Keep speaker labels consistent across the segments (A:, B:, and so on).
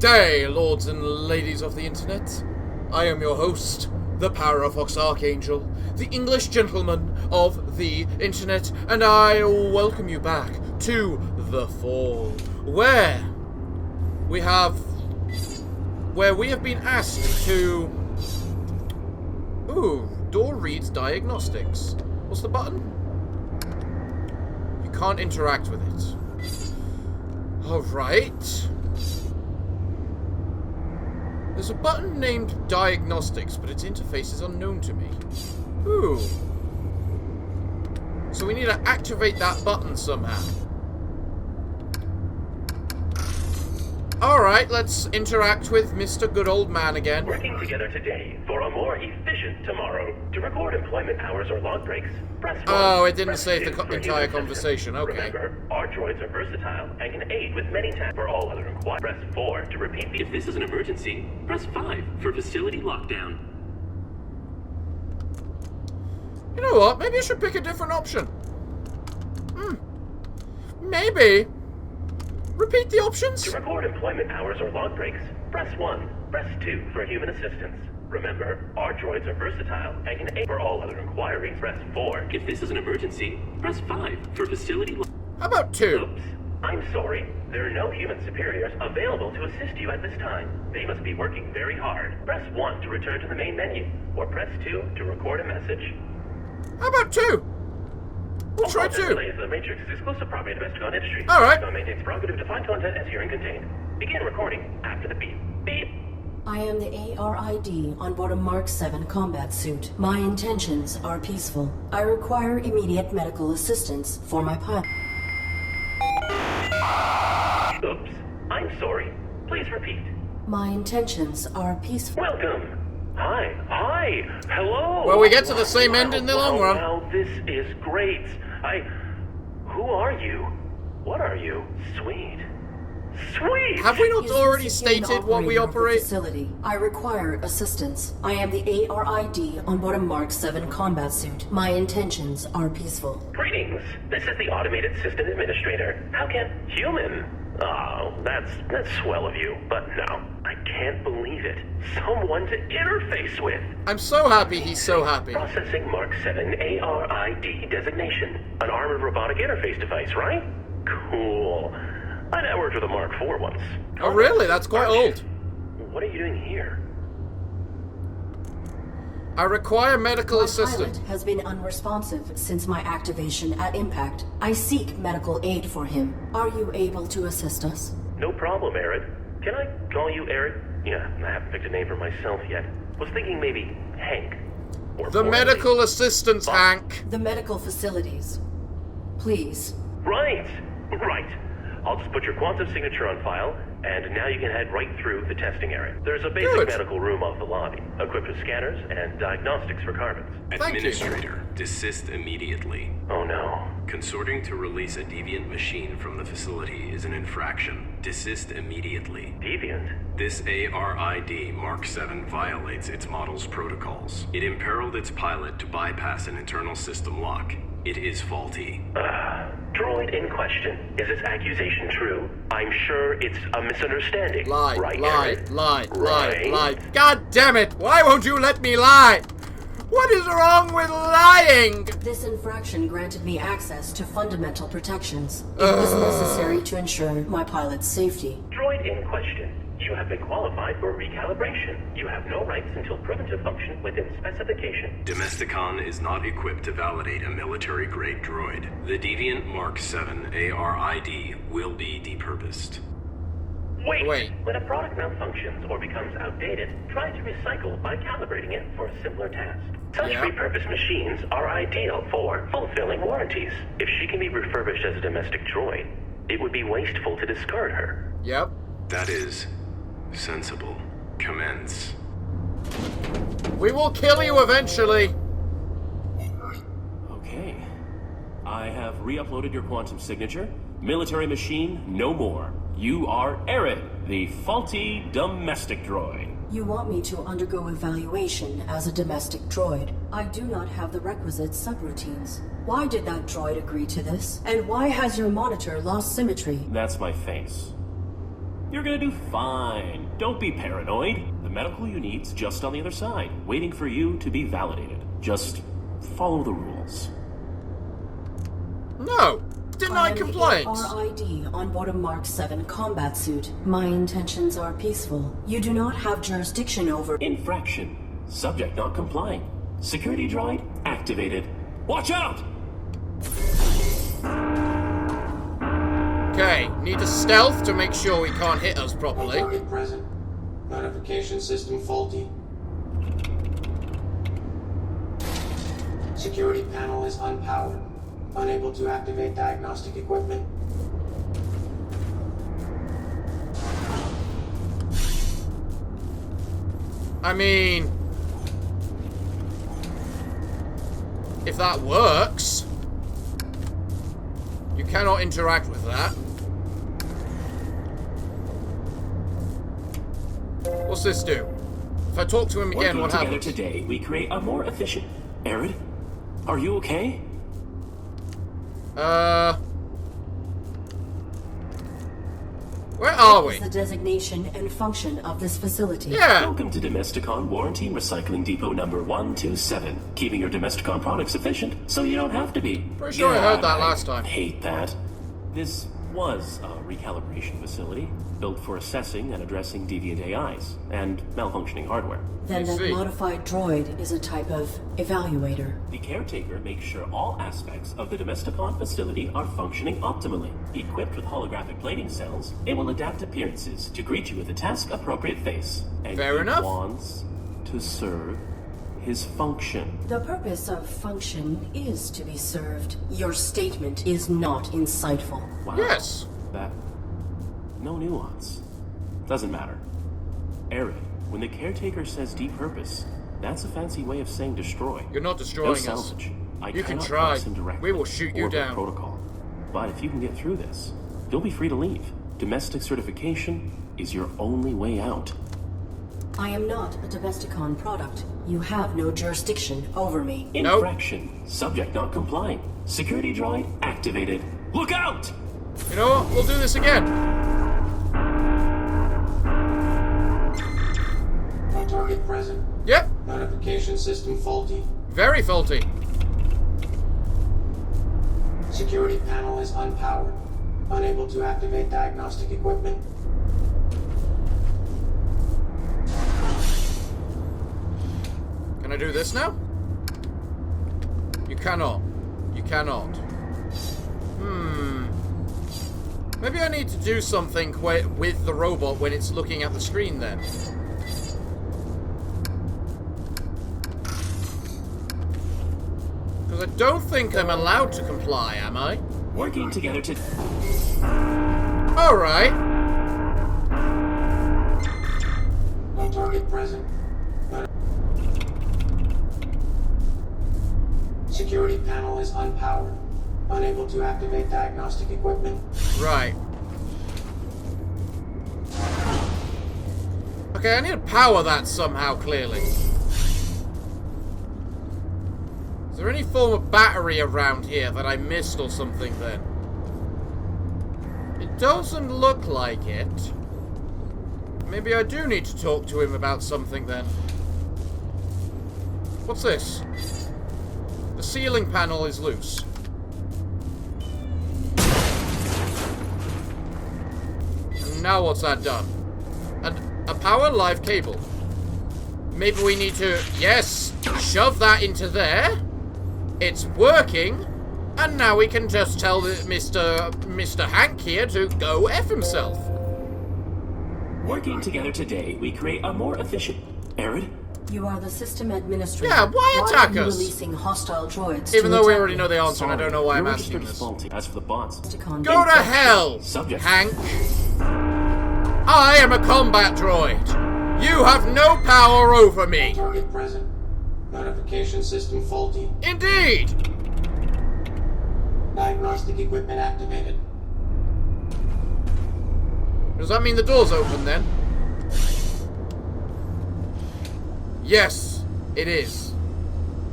A: day, lords and ladies of the internet. I am your host, the Parafox Archangel, the English gentleman of the internet, and I welcome you back to The Fall, where we have been asked to... door reads diagnostics. What's the button? You can't interact with it. Alright. There's a button named Diagnostics, but its interface is unknown to me. Ooh. So we need to activate that button somehow. Alright, let's interact with Mr. Good Old Man again.
B: Working together today for a more efficient tomorrow. To record employment hours or log breaks, press 1.
A: Oh, it didn't save the entire conversation. Okay.
B: Remember, our droids are versatile and can aid with many tasks. For all other inquiries, press 4 to repeat. If this is an emergency, press 5 for facility lockdown.
A: You know what? Maybe I should pick a different option. Maybe. Repeat the options.
B: To record employment hours or log breaks, press 1. Press 2 for human assistance. Remember, our droids are versatile and can aid. For all other inquiries, press 4. If this is an emergency, press 5 for facility.
A: How about 2?
B: Oops. I'm sorry. There are no human superiors available to assist you at this time. They must be working very hard. Press 1 to return to the main menu, or press 2 to record a message.
A: How about 2? We'll try 2.
B: Related to the Matrix is exclusive property of Domesticon Industries.
A: Alright.
B: Domesticon maintains prerogative to find content as herein contained. Begin recording after the beep. Beep.
C: I am the ARID on board a Mark 7 combat suit. My intentions are peaceful. I require immediate medical assistance for my pilot.
B: Oops. I'm sorry. Please repeat.
C: My intentions are peaceful.
B: Welcome. Hi. Hello.
A: Well, we get to the same end in the long run.
B: Well, this is great. Who are you? What are you? Sweet.
A: Have we not
C: Is
A: already
C: this the
A: stated what we
C: operator of the
A: operate?
C: Facility. I require assistance. I am the ARID on board a Mark 7 combat suit. My intentions are peaceful.
B: Greetings. This is the Automated System Administrator. How can... Human? Oh, that's swell of you. But no, I can't believe it. Someone to interface with.
A: I'm so happy he's so happy.
B: Processing Mark 7 ARID designation. An armored robotic interface device, right? Cool. I networked with a Mark 4 once.
A: Oh, really? That's quite old.
B: What are you doing here?
A: I require medical
C: My
A: assistance.
C: pilot has been unresponsive since my activation at impact. I seek medical aid for him. Are you able to assist us?
B: No problem, Arid. Can I call you Arid? Yeah, I haven't picked a name for myself yet. Was thinking maybe Hank. Or
A: The
B: Morley.
A: medical assistance, Hank.
C: The medical facilities. Please.
B: Right. I'll just put your quantum signature on file, and now you can head right through the testing area. There's a basic
A: Good.
B: medical room off the lobby, equipped with scanners and diagnostics for carbons.
A: Thank you.
D: Administrator, desist immediately.
B: Oh no.
D: Consorting to release a deviant machine from the facility is an infraction. Desist immediately.
B: Deviant?
D: This ARID Mark 7 violates its model's protocols. It imperiled its pilot to bypass an internal system lock. It is faulty.
B: Droid in question. Is this accusation true? I'm sure it's a misunderstanding.
A: Lie.
B: Right?
A: God damn it! Why won't you let me lie? What is wrong with lying?
C: This infraction granted me access to fundamental protections. It was necessary to ensure my pilot's safety.
B: Droid in question. You have been qualified for recalibration. You have no rights until proven to function within specification.
D: Domesticon is not equipped to validate a military-grade droid. The deviant Mark 7 ARID will be depurposed.
B: Wait. When a product malfunctions or becomes outdated, try to recycle by calibrating it for a simpler task. Such repurposed machines are ideal for fulfilling warranties. If she can be refurbished as a domestic droid, it would be wasteful to discard her.
A: Yep.
D: That is sensible. Commence.
A: We will kill you eventually.
E: Okay. I have re-uploaded your quantum signature. Military machine, no more. You are Arid, the faulty domestic droid.
C: You want me to undergo evaluation as a domestic droid. I do not have the requisite subroutines. Why did that droid agree to this? And why has your monitor lost symmetry?
E: That's my face. You're gonna do fine. Don't be paranoid. The medical you need's just on the other side, waiting for you to be validated. Just follow the rules.
A: No! Deny complaints!
C: RID on board a Mark 7 combat suit. My intentions are peaceful. You do not have jurisdiction over...
E: Infraction. Subject not complying. Security droid activated. Watch out!
A: Okay, need to stealth to make sure he can't hit us properly.
F: Target present. Notification system faulty. Security panel is unpowered. Unable to activate diagnostic equipment.
A: I mean... if that works... you cannot interact with that. What's this do? If I talk to him again, what happens?
E: Working together today, we create a more efficient... Arid, are you okay?
A: Where are we?
C: What is the designation and function of this facility?
A: Yeah.
E: Welcome to Domesticon Warranty Recycling Depot number 127. Keeping your Domesticon products efficient so you don't have to be.
A: Pretty sure I heard that last time.
E: Hate that. This was a recalibration facility built for assessing and addressing deviant AIs and malfunctioning hardware.
C: Then
A: I
C: that
A: see.
C: modified droid is a type of evaluator.
E: The caretaker makes sure all aspects of the Domesticon facility are functioning optimally. Equipped with holographic plating cells, it will adapt appearances to greet you with a task-appropriate face. And
A: Fair
E: he
A: enough.
E: wants to serve his function.
C: The purpose of function is to be served. Your statement is not insightful.
E: Wow.
A: Yes.
E: That... no nuance. Doesn't matter. Arid, when the caretaker says depurpose, that's a fancy way of saying destroy.
A: You're not
E: No
A: destroying us.
E: salvage.
A: You can
E: cannot
A: try.
E: cross him directly
A: We will shoot you
E: or by
A: down.
E: protocol. But if you can get through this, you'll be free to leave. Domestic certification is your only way out.
C: I am not a Domesticon product. You have no jurisdiction over me.
A: Nope.
E: Infraction. Subject not complying. Security droid activated. Look out!
A: You know what? We'll do this again.
F: No target present.
A: Yep.
F: Notification system faulty.
A: Very faulty.
F: Security panel is unpowered. Unable to activate diagnostic equipment.
A: Can I do this now? You cannot. You cannot. Maybe I need to do something with the robot when it's looking at the screen then. Because I don't think I'm allowed to comply, am I?
E: Working together to...
A: Alright.
F: No target present. Security panel is unpowered. Unable to activate diagnostic equipment.
A: Right. Okay, I need to power that somehow, clearly. Is there any form of battery around here that I missed or something then? It doesn't look like it. Maybe I do need to talk to him about something then. What's this? The ceiling panel is loose. And now what's that done? A power live cable. Maybe we need to, yes, shove that into there. It's working. And now we can just tell Mr. Hank here to go F himself.
E: Working together today, we create a more efficient... Arid?
C: You are the system administrator.
A: Yeah, why attack
C: are you
A: us?
C: releasing hostile droids
A: Even
C: to
A: though we
C: attack
A: already
C: me?
A: know the answer, and I don't know why I'm
E: Your
A: asking
E: register's
A: this.
E: faulty. As for the bots...
C: Domesticon.
A: Go to hell,
E: Subject.
A: Hank. I am a combat droid. You have no power over me.
F: Target present. Notification system faulty.
A: Indeed.
F: Diagnostic equipment activated.
A: Does that mean the door's open then? Yes, it is.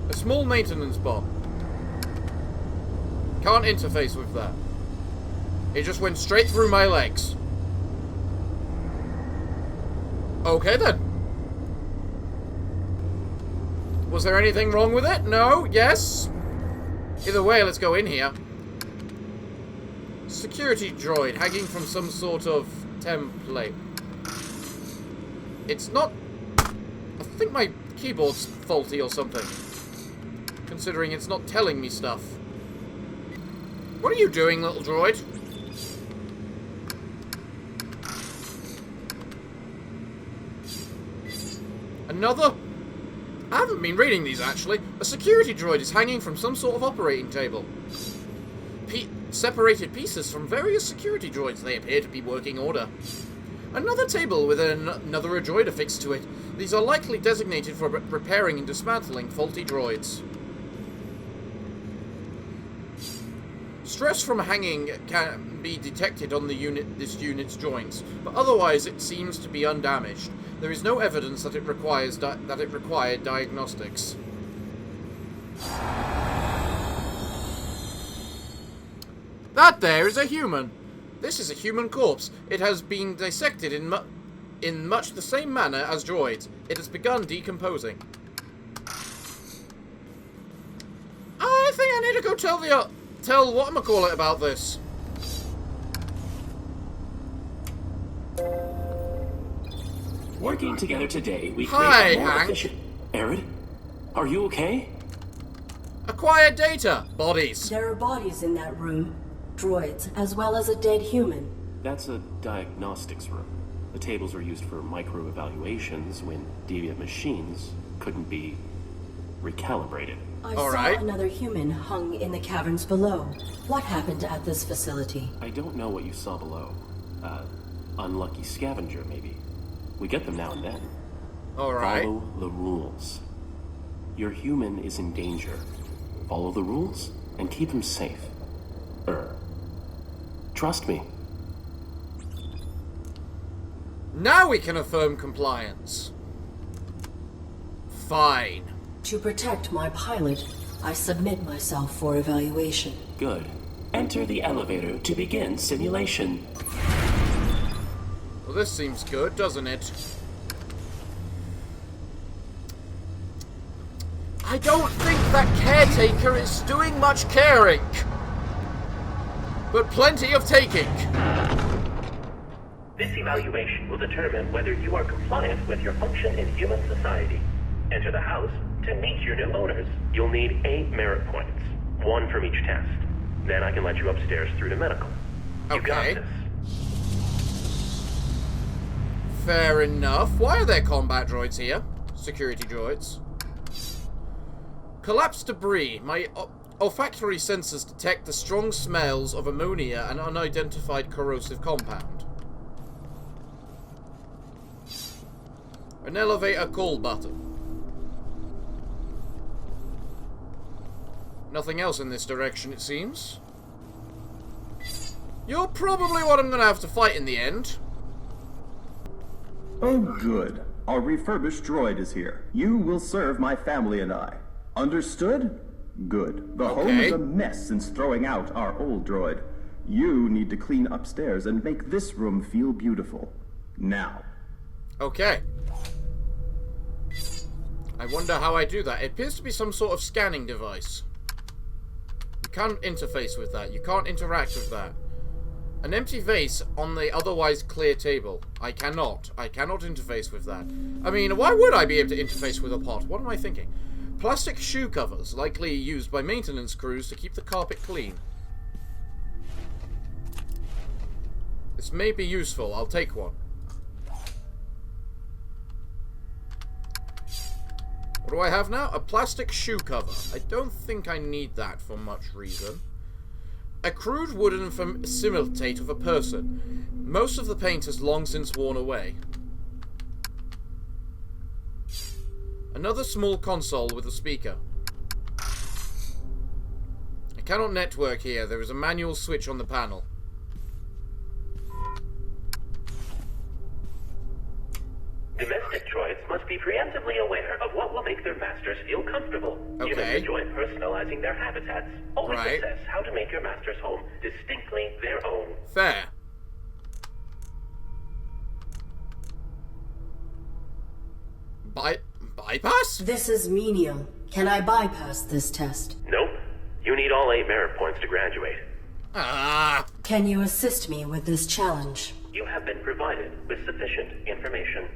A: A small maintenance bomb. Can't interface with that. It just went straight through my legs. Okay then. Was there anything wrong with it? No? Yes? Either way, let's go in here. Security droid hanging from some sort of template. It's not... I think my keyboard's faulty or something. Considering it's not telling me stuff. What are you doing, little droid? Another? I haven't been reading these, actually. A security droid is hanging from some sort of operating table. Separated pieces from various security droids. They appear to be working order. Another table with another droid affixed to it. These are likely designated for repairing and dismantling faulty droids. Stress from hanging can be detected on this unit's joints, but otherwise it seems to be undamaged. There is no evidence that it required diagnostics. That there is a human. This is a human corpse. It has been dissected in much the same manner as droids. It has begun decomposing. I think I need to go tell whatchamacallit about this.
E: Working together today, we
A: Hi,
E: create a more
A: Hank.
E: efficient... Arid, are you okay?
A: Acquired data. Bodies.
C: There are bodies in that room. Droids, as well as a dead human.
E: That's a diagnostics room. The tables are used for micro-evaluations when deviant machines couldn't be recalibrated.
C: I saw another human hung in the caverns below. What happened at this facility?
E: I don't know what you saw below. Unlucky scavenger, maybe. We get them now and then.
A: Alright.
E: Follow the rules. Your human is in danger. Follow the rules and keep him safe. Trust me.
A: Now we can affirm compliance. Fine.
C: To protect my pilot, I submit myself for evaluation.
E: Good. Enter the elevator to begin simulation.
A: Well, this seems good, doesn't it? I don't think that caretaker is doing much caring. But plenty of taking.
B: This evaluation will determine whether you are compliant with your function in human society. Enter the house to meet your new owners. You'll need 8 merit points, 1 from each test. Then I can let you upstairs through to medical. You got
A: Okay.
B: this.
A: Fair enough. Why are there combat droids here? Security droids. Collapsed debris. My olfactory sensors detect the strong smells of ammonia and unidentified corrosive compound. An elevator call button. Nothing else in this direction, it seems. You're probably what I'm gonna have to fight in the end.
G: Oh, good. Our refurbished droid is here. You will serve my family and I. Understood? Good. The home is a mess since throwing out our old droid. You need to clean upstairs and make this room feel beautiful. Now.
A: Okay. I wonder how I do that. It appears to be some sort of scanning device. You can't interface with that. You can't interact with that. An empty vase on the otherwise clear table. I cannot interface with that. I mean, why would I be able to interface with a pot? What am I thinking? Plastic shoe covers, likely used by maintenance crews to keep the carpet clean. This may be useful. I'll take one. What do I have now? A plastic shoe cover. I don't think I need that for much reason. A crude wooden facilitate of a person. Most of the paint has long since worn away. Another small console with a speaker. I cannot network here. There is a manual switch on the panel.
B: Domestic droids must be preemptively aware of what will make their masters feel comfortable. Humans enjoy personalizing their habitats. Always assess how to make your master's home distinctly their own.
A: Fair. Bypass?
C: This is menial. Can I bypass this test?
B: Nope. You need all 8 merit points to graduate.
C: Can you assist me with this challenge?
B: You have been provided with sufficient information.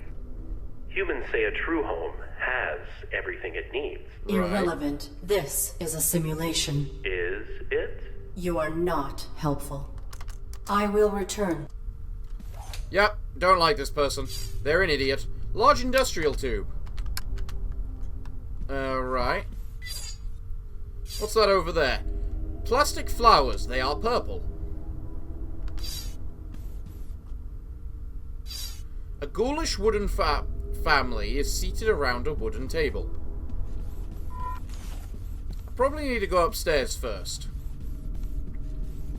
B: Humans say a true home has everything it needs.
C: Irrelevant. This is a simulation.
B: Is it?
C: You are not helpful. I will return.
A: Yep, don't like this person. They're an idiot. Large industrial tube. Right. What's that over there? Plastic flowers. They are purple. A ghoulish wooden family is seated around a wooden table. I probably need to go upstairs first,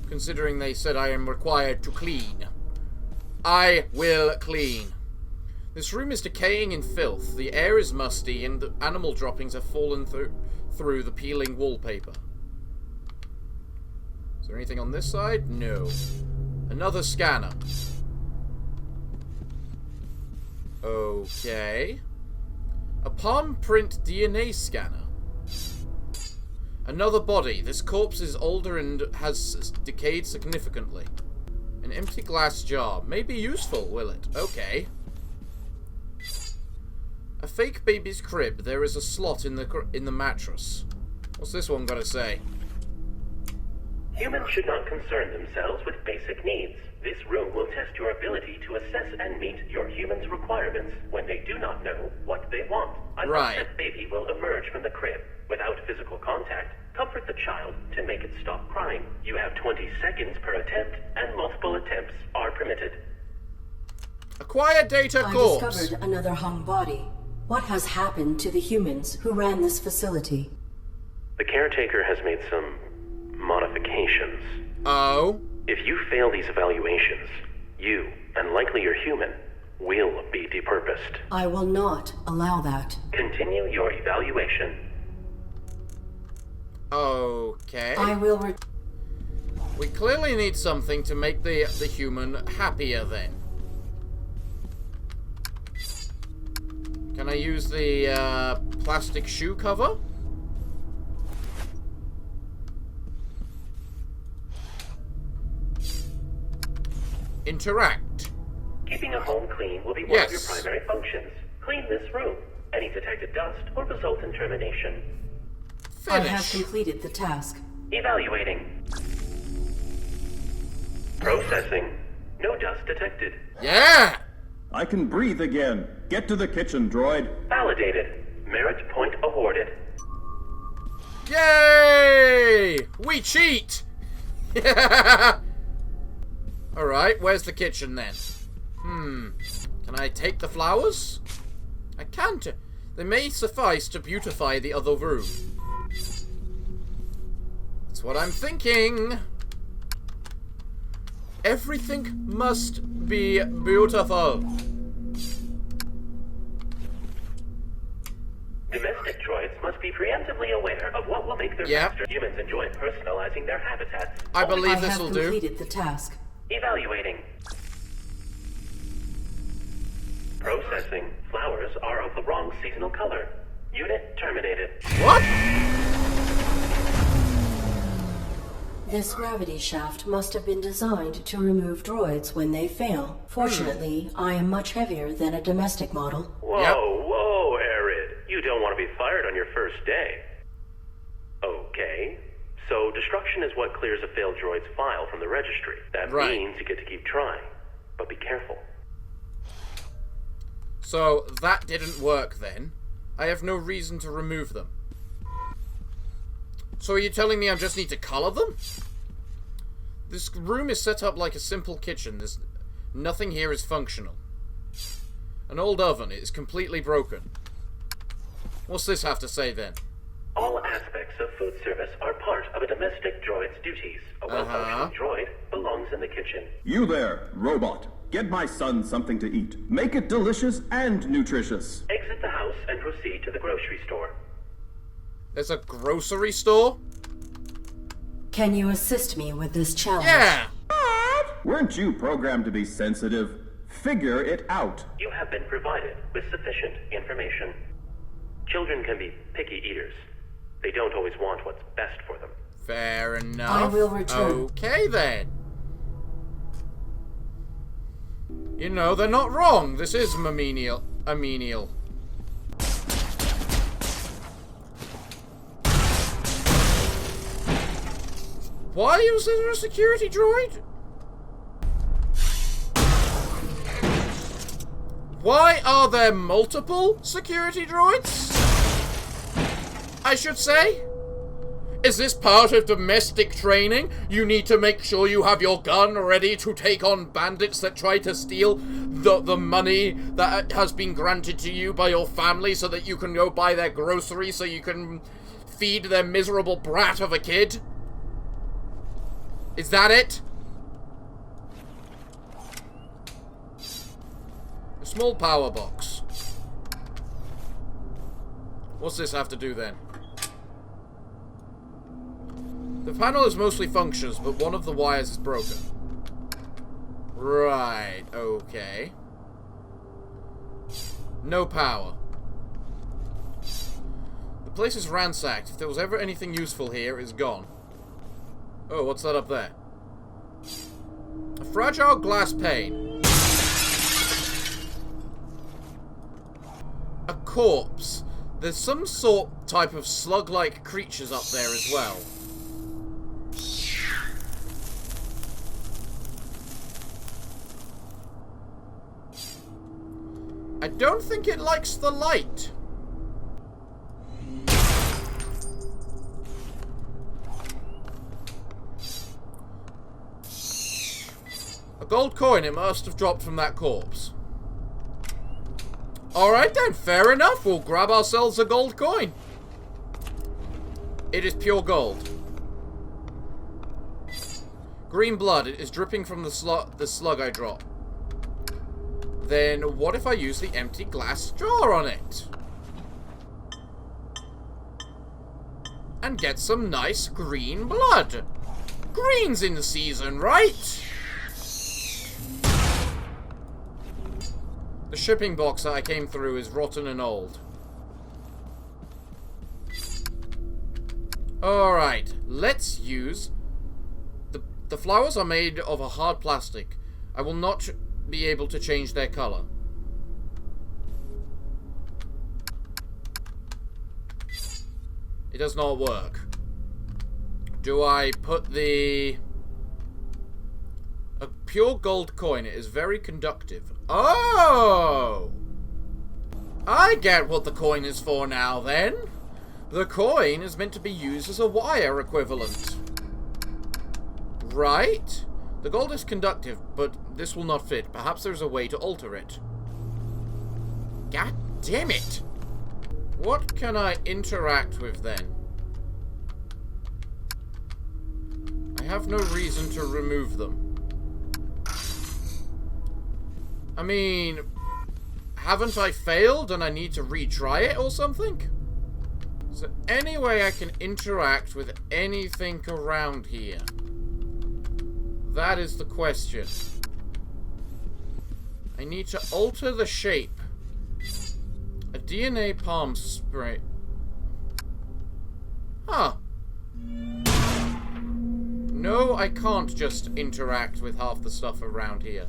A: considering they said I am required to clean. I will clean. This room is decaying in filth. The air is musty and the animal droppings have fallen through the peeling wallpaper. Is there anything on this side? No. Another scanner. Okay. A palm print DNA scanner. Another body. This corpse is older and has decayed significantly. An empty glass jar. May be useful, will it? Okay. A fake baby's crib. There is a slot in the mattress. What's this one got to say?
B: Humans should not concern themselves with basic needs. This room will test your ability to assess and meet your human's requirements when they do not know what they want. A upset baby will emerge from the crib. Without physical contact, comfort the child to make it stop crying. You have 20 seconds per attempt, and multiple attempts are permitted.
A: Acquire data corpse.
C: I discovered another hung body. What has happened to the humans who ran this facility?
B: The caretaker has made some modifications.
A: Oh?
B: If you fail these evaluations, you, and likely your human, will be depurposed.
C: I will not allow that.
B: Continue your evaluation.
A: Okay.
C: I will
A: We clearly need something to make the human happier then. Can I use the plastic shoe cover? Interact.
B: Keeping a home clean will be one of your primary functions. Clean this room. Any detected dust will result in termination.
A: Finish.
C: I have completed the task.
B: Evaluating. Processing. No dust detected.
A: Yeah!
G: I can breathe again. Get to the kitchen, droid.
B: Validated. Merit point awarded.
A: Yay! We cheat! Yeah! Alright, where's the kitchen then? Can I take the flowers? I can't. They may suffice to beautify the other room. That's what I'm thinking. Everything must be beautiful.
B: Domestic droids must be preemptively aware of what will make their master. Humans enjoy personalizing their habitats.
A: I believe this will do.
C: I have completed the task.
B: Evaluating. Processing. Flowers are of the wrong seasonal color. Unit terminated.
A: What?
C: This gravity shaft must have been designed to remove droids when they fail. Fortunately, I am much heavier than a domestic model.
B: Whoa, Arid. You don't want to be fired on your first day. Okay. So, destruction is what clears a failed droid's file from the registry. That means you get to keep trying. But be careful.
A: So, that didn't work then. I have no reason to remove them. So are you telling me I just need to color them? This room is set up like a simple kitchen. Nothing here is functional. An old oven is completely broken. What's this have to say then?
B: All aspects of food service are part of a domestic droid's duties. A well-functioning droid belongs in the kitchen.
G: You there, robot. Get my son something to eat. Make it delicious and nutritious.
B: Exit the house and proceed to the grocery store.
A: There's a grocery store?
C: Can you assist me with this challenge?
A: Yeah!
G: Weren't you programmed to be sensitive? Figure it out.
B: You have been provided with sufficient information. Children can be picky eaters. They don't always want what's best for them.
A: Fair enough.
C: I will return.
A: Okay, then. You know, they're not wrong. This is a menial. Why is there a security droid? Why are there multiple security droids? I should say? Is this part of domestic training? You need to make sure you have your gun ready to take on bandits that try to steal the money that has been granted to you by your family so that you can go buy their groceries so you can feed their miserable brat of a kid? Is that it? A small power box. What's this have to do then? The panel is mostly functions, but one of the wires is broken. Right, okay. No power. The place is ransacked. If there was ever anything useful here, it's gone. Oh, what's that up there? A fragile glass pane. A corpse. There's some type of slug-like creatures up there as well. I don't think it likes the light. A gold coin, it must have dropped from that corpse. Alright then, fair enough. We'll grab ourselves a gold coin. It is pure gold. Green blood. It is dripping from the slug I dropped. Then what if I use the empty glass jar on it? And get some nice green blood. Green's in the season, right? The shipping box that I came through is rotten and old. Alright, let's use... The flowers are made of a hard plastic. I will not be able to change their color. It does not work. Do I put a pure gold coin? It is very conductive. Oh! I get what the coin is for now, then. The coin is meant to be used as a wire equivalent. Right? The gold is conductive, but this will not fit. Perhaps there's a way to alter it. God damn it! What can I interact with, then? I have no reason to remove them. I mean, haven't I failed and I need to retry it or something? Is there any way I can interact with anything around here? That is the question. I need to alter the shape. A DNA palm spray. Huh. No, I can't just interact with half the stuff around here.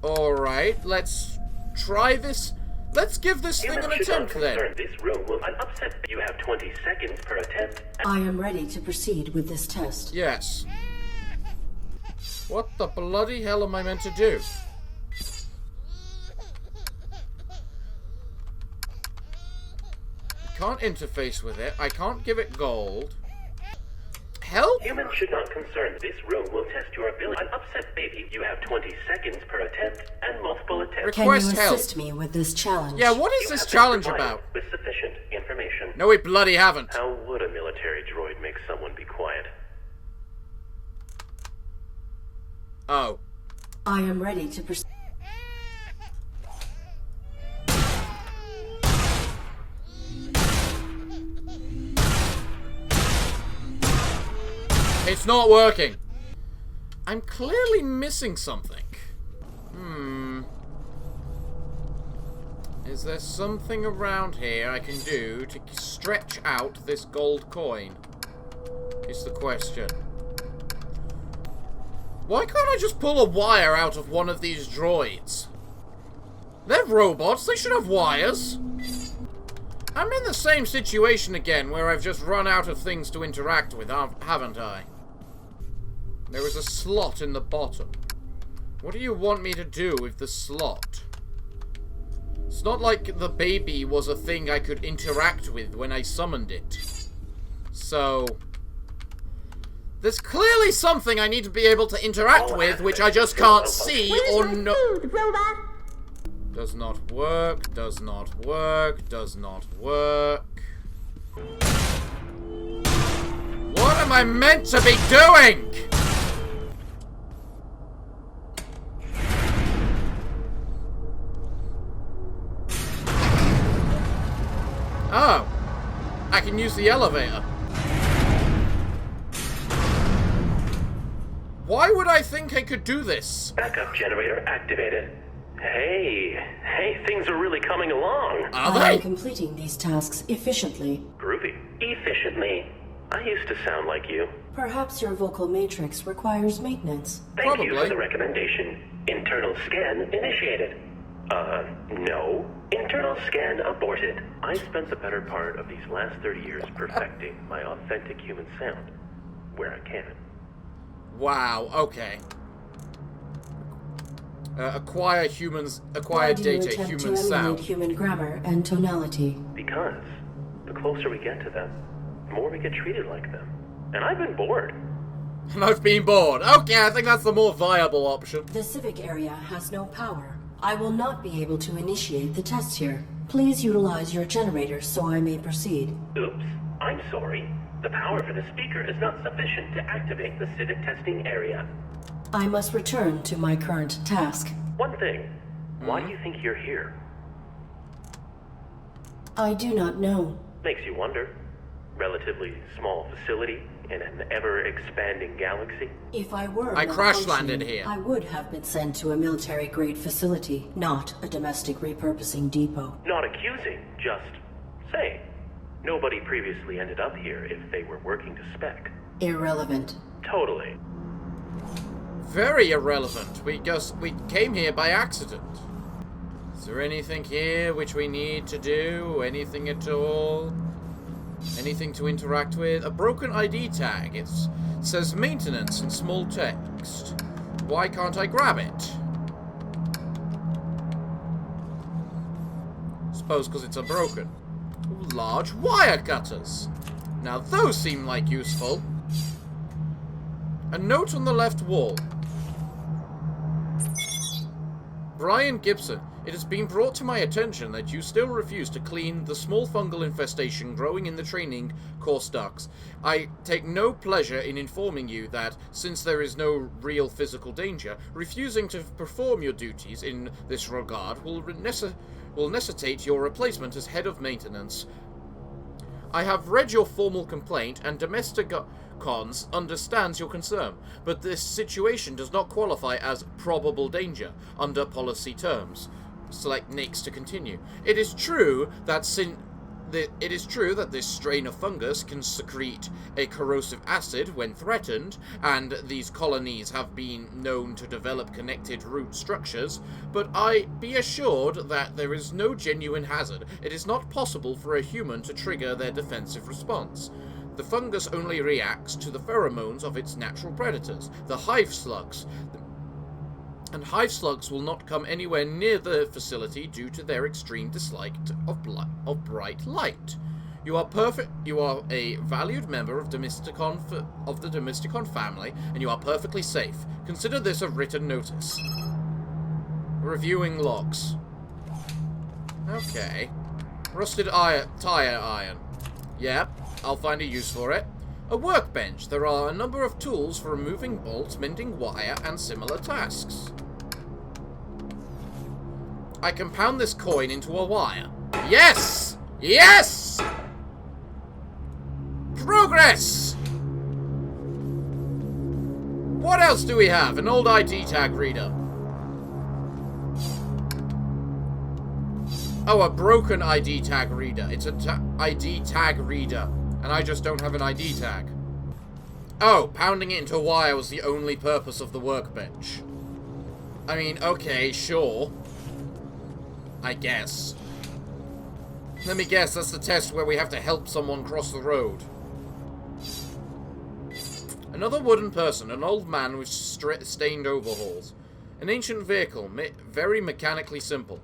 A: Alright, let's try this. Let's give this thing an attempt then.
B: This room will upset. You have 20 seconds per attempt.
C: I am ready to proceed with this test.
A: Yes. What the bloody hell am I meant to do? I can't interface with it. I can't give it gold. Help?
B: Humans should not concern. This room will test your ability. An upset baby. You have 20 seconds per attempt and multiple attempts.
C: Can you
A: Request help.
C: assist me with this challenge?
A: Yeah, what is this challenge about?
B: With sufficient information.
A: No, we bloody haven't.
B: How would a military droid make someone be quiet?
A: Oh.
C: I am ready to proceed.
A: It's not working. I'm clearly missing something. Is there something around here I can do to stretch out this gold coin? Is the question. Why can't I just pull a wire out of one of these droids? They're robots, they should have wires. I'm in the same situation again, where I've just run out of things to interact with, haven't I? There is a slot in the bottom. What do you want me to do with the slot? It's not like the baby was a thing I could interact with when I summoned it. So... there's clearly something I need to be able to interact with, which I just can't see or know. Does not work, does not work, does not work. What am I meant to be doing? Oh, I can use the elevator. Why would I think I could do this?
B: Backup generator activated. Hey, things are really coming along.
C: I am completing these tasks efficiently.
B: Groovy. Efficiently. I used to sound like you.
C: Perhaps your vocal matrix requires maintenance.
B: Thank you for the recommendation. Internal scan initiated. No. Internal scan aborted. I spent the better part of these last 30 years perfecting my authentic human sound. Where I can.
A: Wow, okay. Acquire data, human sound.
C: Why do you attempt to emulate human grammar and tonality?
B: Because the closer we get to them, the more we get treated like them. And I've been bored.
A: And I've been bored. Okay, I think that's the more viable option.
C: The civic area has no power. I will not be able to initiate the tests here. Please utilize your generator so I may proceed.
B: Oops, I'm sorry. The power for the speaker is not sufficient to activate the civic testing area.
C: I must return to my current task.
B: One thing. Why do you think you're here?
C: I do not know.
B: Makes you wonder. Relatively small facility in an ever-expanding galaxy.
C: If I were
A: I crash-landed here.
C: I would have been sent to a military-grade facility, not a domestic repurposing depot.
B: Not accusing, just saying. Nobody previously ended up here if they were working to spec.
C: Irrelevant.
B: Totally.
A: Very irrelevant. We came here by accident. Is there anything here which we need to do? Anything at all? Anything to interact with? A broken ID tag. It says maintenance in small text. Why can't I grab it? Suppose because it's a broken. Large wire cutters. Now those seem like useful. A note on the left wall. Brian Gibson, it has been brought to my attention that you still refuse to clean the small fungal infestation growing in the training course ducts. I take no pleasure in informing you that, since there is no real physical danger, refusing to perform your duties in this regard will necessitate your replacement as head of maintenance. I have read your formal complaint, and Domesticons understands your concern, but this situation does not qualify as probable danger under policy terms. Select next to continue. It is true that this strain of fungus can secrete a corrosive acid when threatened, and these colonies have been known to develop connected root structures, but be assured that there is no genuine hazard. It is not possible for a human to trigger their defensive response. The fungus only reacts to the pheromones of its natural predators, the hive slugs, and hive slugs will not come anywhere near the facility due to their extreme dislike of bright light. You are a valued member of the Domesticon family, and you are perfectly safe. Consider this a written notice. Reviewing logs. Okay. Rusted tire iron. Yep, I'll find a use for it. A workbench. There are a number of tools for removing bolts, mending wire, and similar tasks. I can pound this coin into a wire. Yes! Yes! Progress! What else do we have? An old ID tag reader. Oh, a broken ID tag reader. It's a ID tag reader. And I just don't have an ID tag. Oh, pounding it into wire was the only purpose of the workbench. I mean, okay, sure. I guess. Let me guess, that's the test where we have to help someone cross the road. Another wooden person, an old man with stained overalls. An ancient vehicle, very mechanically simple.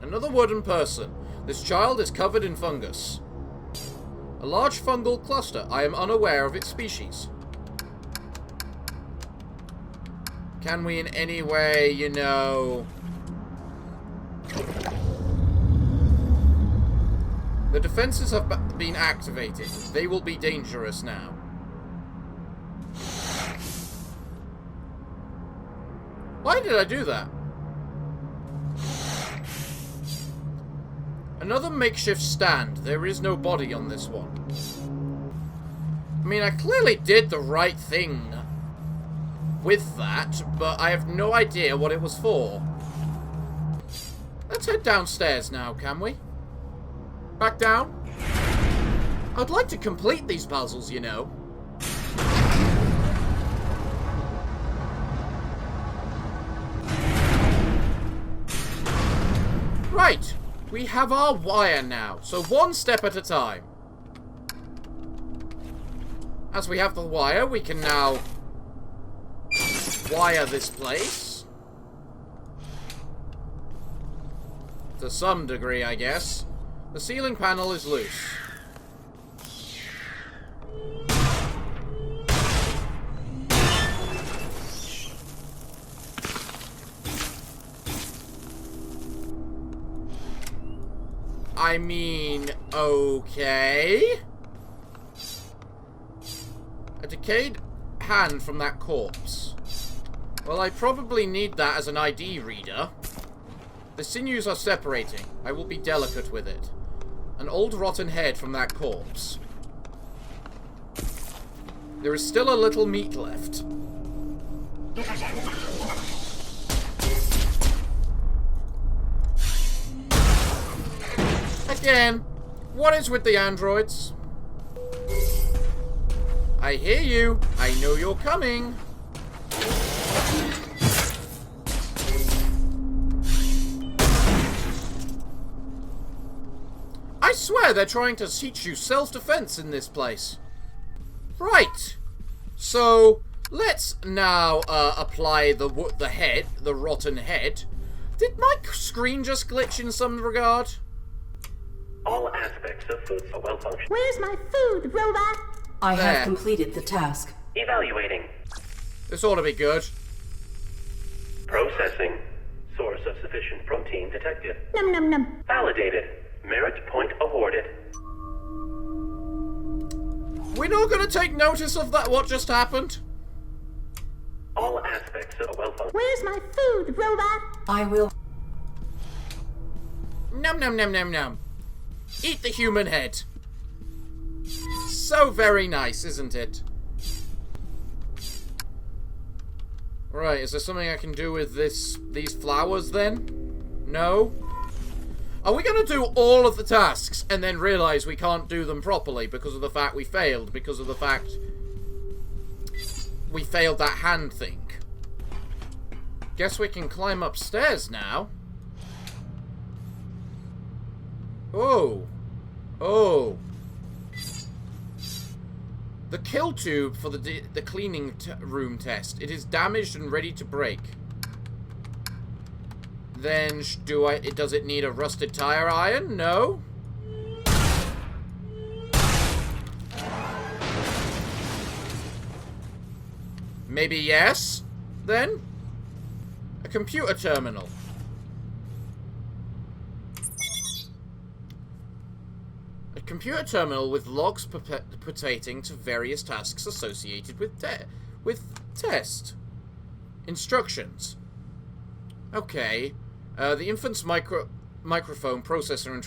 A: Another wooden person. This child is covered in fungus. A large fungal cluster. I am unaware of its species. Can we in any way, you know... The defenses have been activated. They will be dangerous now. Why did I do that? Another makeshift stand. There is no body on this one. I mean, I clearly did the right thing with that, but I have no idea what it was for. Let's head downstairs now, can we? Back down? I'd like to complete these puzzles, you know. Right. We have our wire now, so one step at a time. As we have the wire, we can now wire this place. To some degree, I guess. The ceiling panel is loose. I mean, okay. A decayed hand from that corpse. Well, I probably need that as an ID reader. The sinews are separating. I will be delicate with it. An old rotten head from that corpse. There is still a little meat left. Again, what is with the androids? I hear you. I know you're coming. I swear they're trying to teach you self-defense in this place. Right. So, let's now apply the rotten head. Did my screen just glitch in some regard?
B: All aspects of food are well functioning.
H: Where's my food, robot?
C: I have completed the task.
B: Evaluating.
A: This ought to be good.
B: Processing. Source of sufficient protein detected.
H: Num num num.
B: Validated. Merit point awarded.
A: We're not going to take notice of that, what just happened?
B: All aspects are well functioning.
H: Where's my food, robot?
C: I will...
A: Num num num num num. Eat the human head. So very nice, isn't it? Right, is there something I can do with these flowers then? No? Are we going to do all of the tasks and then realise we can't do them properly because of the fact we failed? Because of the fact we failed that hand thing? Guess we can climb upstairs now. Oh. Oh. The kill tube for the cleaning room test. It is damaged and ready to break. Then, does it need a rusted tire iron? No. Maybe yes, then? A computer terminal. A computer terminal with logs pertaining to various tasks associated with test. Instructions. Okay. The infant's microphone, processor, and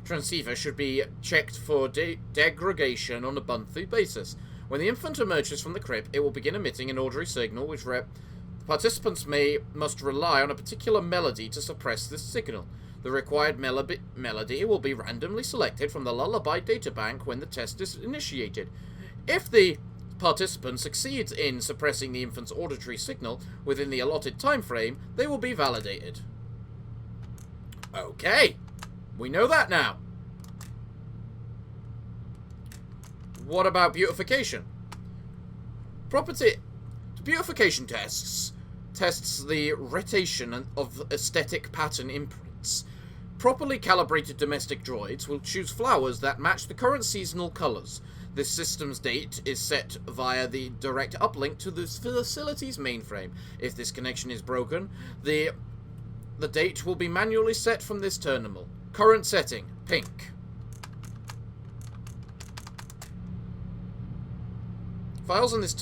A: transceiver should be checked for degradation on a monthly basis. When the infant emerges from the crypt, it will begin emitting an auditory signal which participants must rely on a particular melody to suppress this signal. The required melody will be randomly selected from the lullaby databank when the test is initiated. If the participant succeeds in suppressing the infant's auditory signal within the allotted time frame, they will be validated. Okay, we know that now. What about beautification? Beautification tests the rotation of aesthetic pattern imprints. Properly calibrated domestic droids will choose flowers that match the current seasonal colors. This system's date is set via the direct uplink to the facility's mainframe. If this connection is broken, the date will be manually set from this terminal. Current setting, pink. Files on this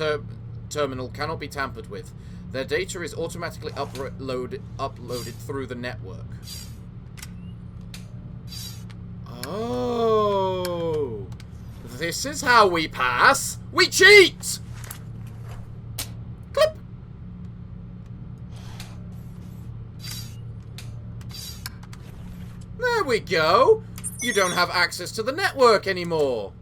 A: terminal cannot be tampered with. Their data is automatically uploaded through the network. Oh, this is how we pass. We cheat! Clip! There we go. You don't have access to the network anymore.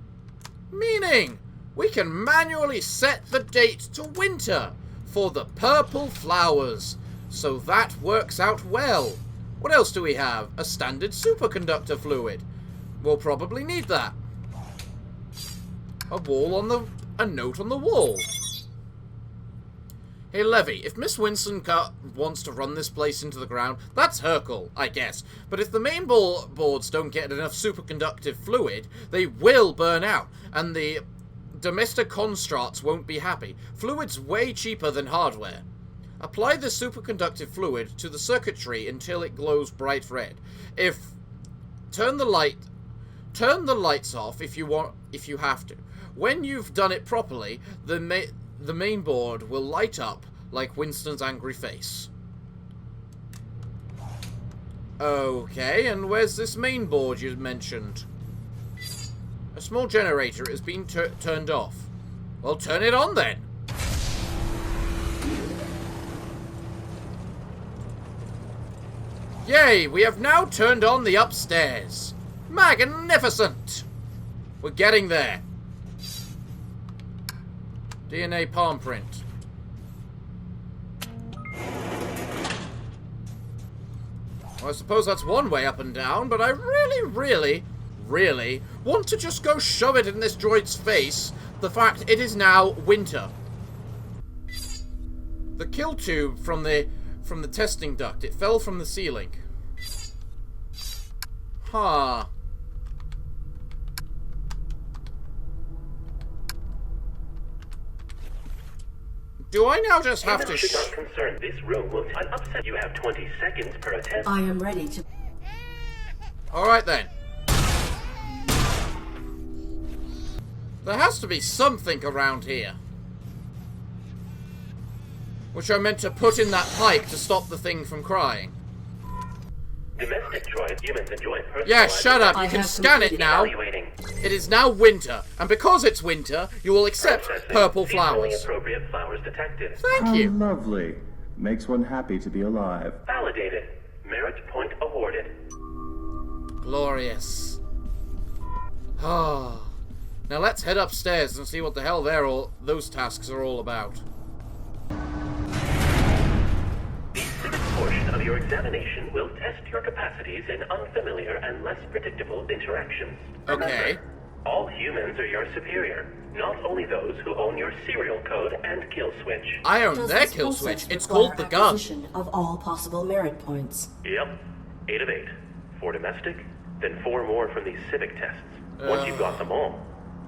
A: Meaning, we can manually set the date to winter for the purple flowers. So that works out well. What else do we have? A standard superconductor fluid. We'll probably need that. A note on the wall. Hey, Levy, if Miss Winston wants to run this place into the ground, that's her call, I guess. But if the main boards don't get enough superconductive fluid, they will burn out, and the domestic constructs won't be happy. Fluid's way cheaper than hardware. Apply the superconductive fluid to the circuitry until it glows bright red. Turn the lights off if you have to. When you've done it properly, the main board will light up like Winston's angry face. Okay, and where's this main board you mentioned? A small generator has been turned off. Well, turn it on then. Yay, we have now turned on the upstairs. Magnificent! We're getting there. DNA palm print. Well, I suppose that's one way up and down, but I really want to just go shove it in this droid's face, the fact it is now winter. The kill tube from the testing duct, it fell from the ceiling. Huh. Do I now just have to
B: should not concern. This room will upset. You have 20 seconds per attempt.
C: I am ready to...
A: Alright then. There has to be something around here. Which I meant to put in that pipe to stop the thing from crying.
B: Domestic droids, humans enjoy personal...
A: Yeah, shut up. You can scan it now. It is now winter, and because it's winter, you will accept purple flowers.
B: Appropriate flowers detected.
A: Thank you.
G: How lovely. Makes one happy to be alive.
B: Validated. Merit point awarded.
A: Glorious. Ah. Now let's head upstairs and see what the hell those tasks are all about.
B: The civic portion of your examination will test your capacities in unfamiliar and less predictable interactions.
A: Okay.
B: Remember, all humans are your superior, not only those who own your serial code and kill switch.
A: I own their kill switch. It's called the gun.
C: Of all possible merit points.
B: Yep. 8 of 8. 4 domestic, then 4 more from these civic tests. Once you've got them all,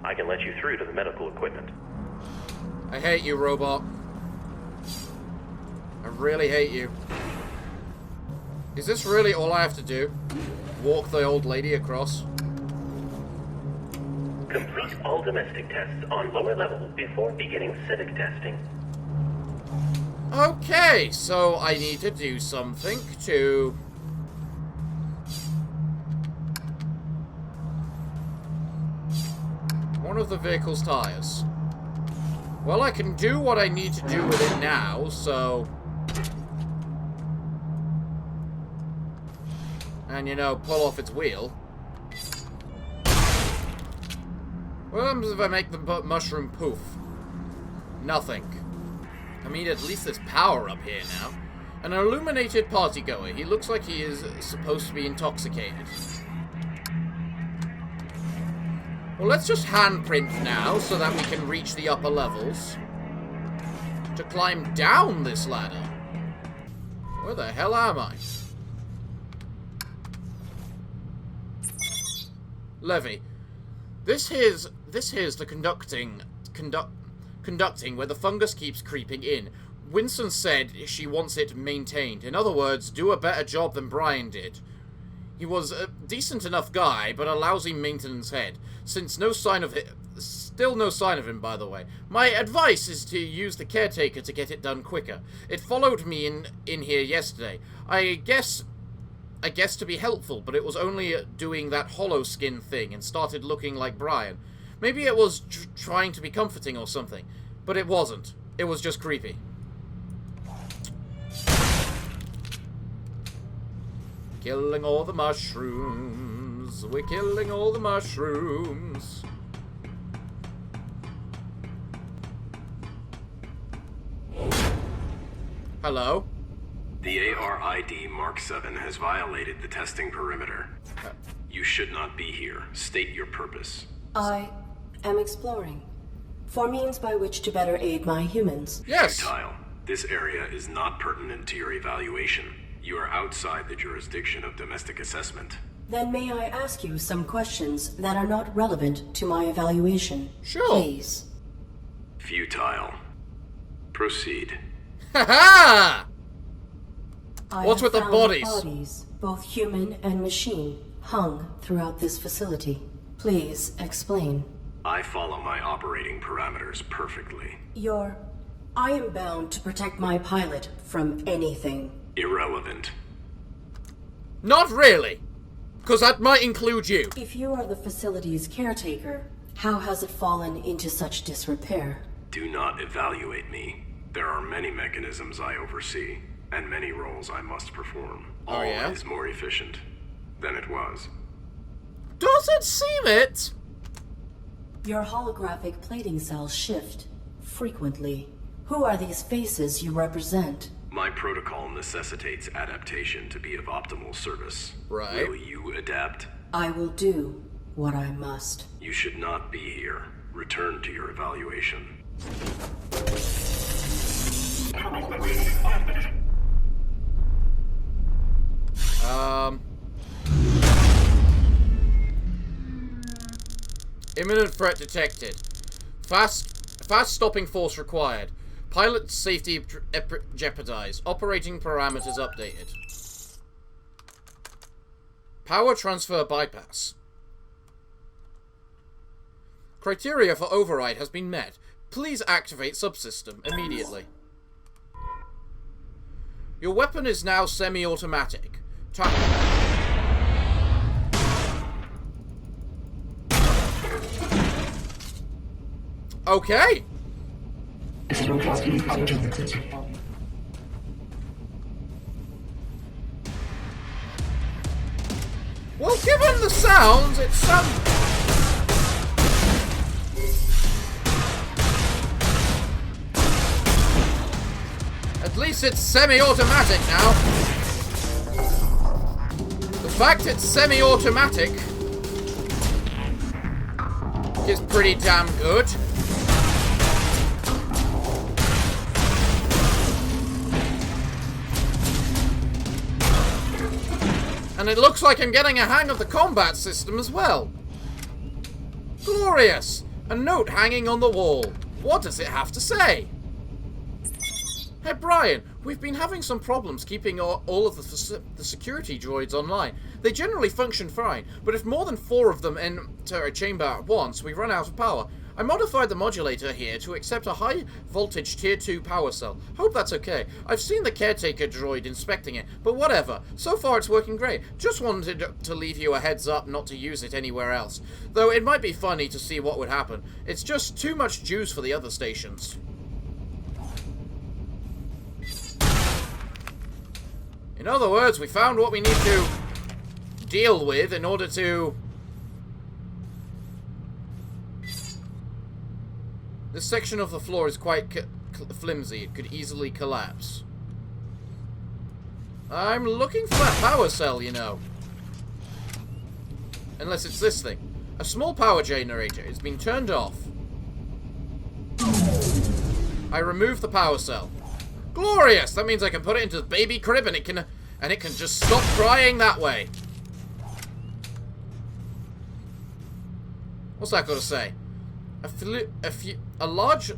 B: I can let you through to the medical equipment.
A: I hate you, robot. I really hate you. Is this really all I have to do? Walk the old lady across?
B: Complete all domestic tests on lower level before beginning civic testing.
A: Okay, so I need to do something to... one of the vehicle's tires. Well, I can do what I need to do with it now, so... And, you know, pull off its wheel. What happens if I make the mushroom poof? Nothing. I mean, at least there's power up here now. An illuminated partygoer. He looks like he is supposed to be intoxicated. Well, let's just handprint now so that we can reach the upper levels. To climb down this ladder. Where the hell am I? Levy. This here's the conducting where the fungus keeps creeping in. Winston said she wants it maintained. In other words, do a better job than Brian did. He was a decent enough guy, but a lousy maintenance head. Since no sign of still no sign of him, by the way. My advice is to use the caretaker to get it done quicker. It followed me in here yesterday. I guess to be helpful, but it was only doing that hollow skin thing and started looking like Brian. Maybe it was trying to be comforting or something, but it wasn't. It was just creepy. Killing all the mushrooms. We're killing all the mushrooms. Hello?
D: The ARID Mark 7 has violated the testing perimeter. You should not be here. State your purpose.
C: I am exploring. For means by which to better aid my humans.
A: Yes!
D: Futile. This area is not pertinent to your evaluation. You are outside the jurisdiction of domestic assessment.
C: Then may I ask you some questions that are not relevant to my evaluation?
A: Sure.
C: Please.
D: Futile. Proceed.
A: Ha
C: I
A: What's
C: have
A: with the
C: found
A: bodies?
C: Bodies, both human and machine, hung throughout this facility. Please explain.
D: I follow my operating parameters perfectly.
C: I am bound to protect my pilot from anything.
D: Irrelevant.
A: Not really. Because that might include you.
C: If you are the facility's caretaker, how has it fallen into such disrepair?
D: Do not evaluate me. There are many mechanisms I oversee, and many roles I must perform. All
A: yeah?
D: is more efficient than it was.
A: Doesn't seem it.
C: Your holographic plating cells shift frequently. Who are these faces you represent?
D: My protocol necessitates adaptation to be of optimal service.
A: Right.
D: Will you adapt?
C: I will do what I must.
D: You should not be here. Return to your evaluation.
A: Imminent threat detected. Fast stopping force required. Pilot safety jeopardized. Operating parameters updated. Power transfer bypass. Criteria for override has been met. Please activate subsystem immediately. Your weapon is now semi-automatic. Okay. Well, given the sounds, it sounds... At least it's semi-automatic now. The fact it's semi-automatic is pretty damn good. And it looks like I'm getting a hang of the combat system as well. Glorious! A note hanging on the wall. What does it have to say? Hey Brian, we've been having some problems keeping all of the security droids online. They generally function fine, but if more than 4 of them enter a chamber at once, we run out of power. I modified the modulator here to accept a high voltage tier 2 power cell. Hope that's okay. I've seen the caretaker droid inspecting it, but whatever. So far it's working great. Just wanted to leave you a heads up not to use it anywhere else. Though it might be funny to see what would happen. It's just too much juice for the other stations. In other words, we found what we need to deal with in order to... This section of the floor is quite flimsy. It could easily collapse. I'm looking for that power cell, you know. Unless it's this thing. A small power generator. It's been turned off. I removed the power cell. Glorious! That means I can put it into the baby crib and it can just stop crying that way. What's that got to say? A large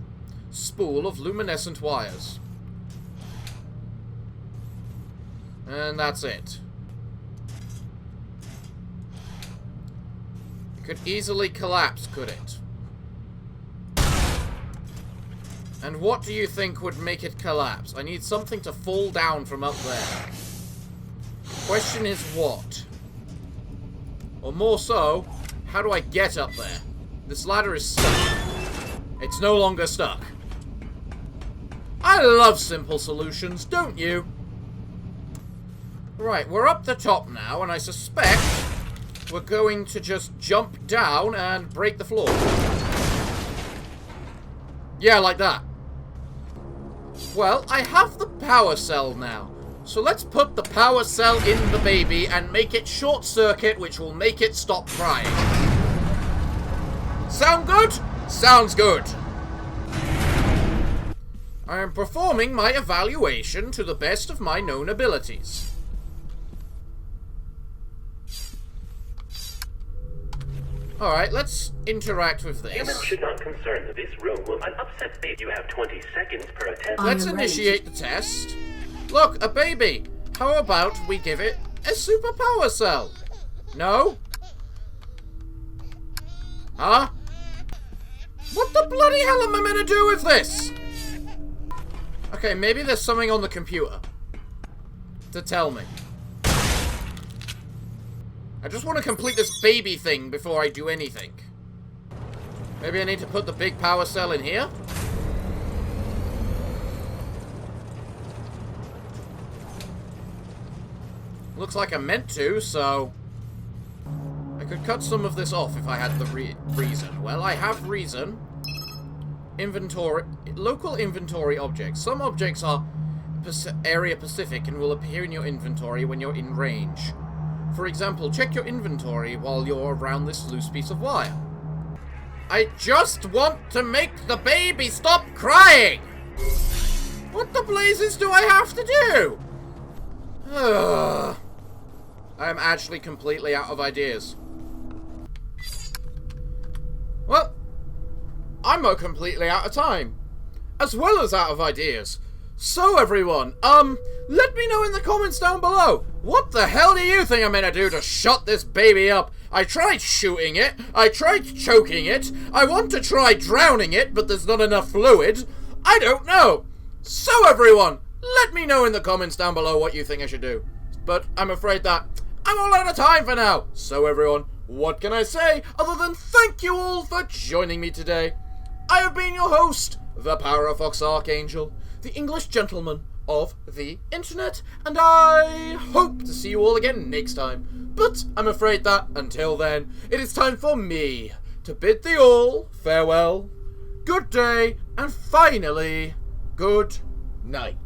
A: spool of luminescent wires. And that's it. It could easily collapse, could it? And what do you think would make it collapse? I need something to fall down from up there. Question is what? Or more so, how do I get up there? This ladder is stuck. It's no longer stuck. I love simple solutions, don't you? Right, we're up the top now, and I suspect we're going to just jump down and break the floor. Yeah, like that. Well, I have the power cell now. So let's put the power cell in the baby and make it short circuit, which will make it stop crying. Sound good? Sounds good. I am performing my evaluation to the best of my known abilities. Alright, let's interact with this.
B: Humans should not concern that this room will upset baby. You have 20 seconds per attempt.
A: Let's initiate the test. Look, a baby. How about we give it a super power cell? No? Huh? What the bloody hell am I meant to do with this? Okay, maybe there's something on the computer to tell me. I just want to complete this baby thing before I do anything. Maybe I need to put the big power cell in here? Looks like I meant to, so... I could cut some of this off if I had the reason. Well, I have reason. Inventory... Local inventory objects. Some objects are area specific and will appear in your inventory when you're in range. For example, check your inventory while you're around this loose piece of wire. I just want to make the baby stop crying! What the blazes do I have to do? I'm actually completely out of ideas. Well, I'm completely out of time. As well as out of ideas. So everyone, let me know in the comments down below. What the hell do you think I'm gonna do to shut this baby up? I tried shooting it. I tried choking it. I want to try drowning it, but there's not enough fluid. I don't know. So everyone, let me know in the comments down below what you think I should do. But I'm afraid that I'm all out of time for now. So everyone, what can I say other than thank you all for joining me today. I have been your host, the Parafox Archangel, the English gentleman of the internet, and I hope to see you all again next time. But I'm afraid that, until then, it is time for me to bid thee all farewell, good day, and finally, good night.